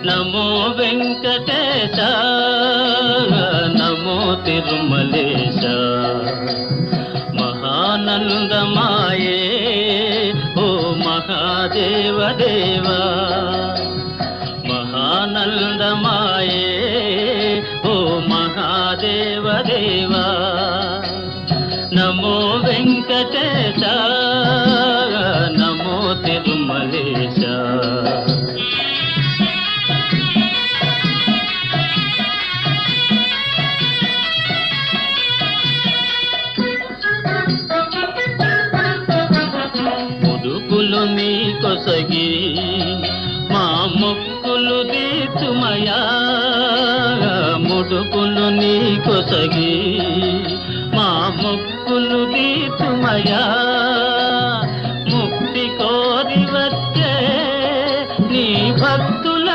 నమో వెంకటేశ నమో తిరుమలేశ మహానందమాయే ఓ మహాదేవ దేవా మహానందమాయే ఓ మహాదేవ దేవా నమో వెంకటేశ నమో తిరుమలేశ ముడుపులు నీ కొసగి మా మొక్కులు తీర్చుమయా ముడుపులు నీ కొసగి మా మొక్కులు తీర్చుమయా